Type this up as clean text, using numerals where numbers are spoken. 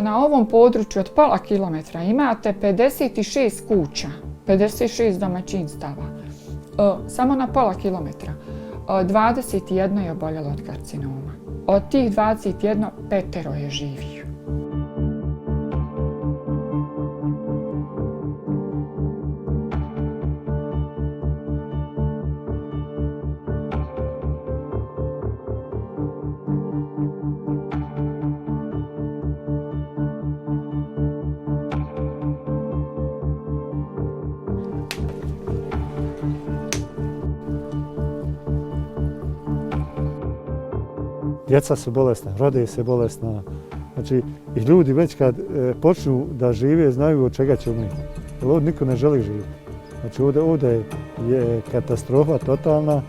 na ovom području od pola kilometra imate 56 kuća, 56 domaćinstava. Samo na pola kilometra. 21 je oboljelo od karcinoma. Od tih 21, 5 je živih. Djeca su bolesna, rode se bolesna. Znači, i ljudi već kad počnu da žive, znaju od čega će umriti. Jer ovdje niko ne želi živjeti. Znači, ovdje je katastrofa totalna.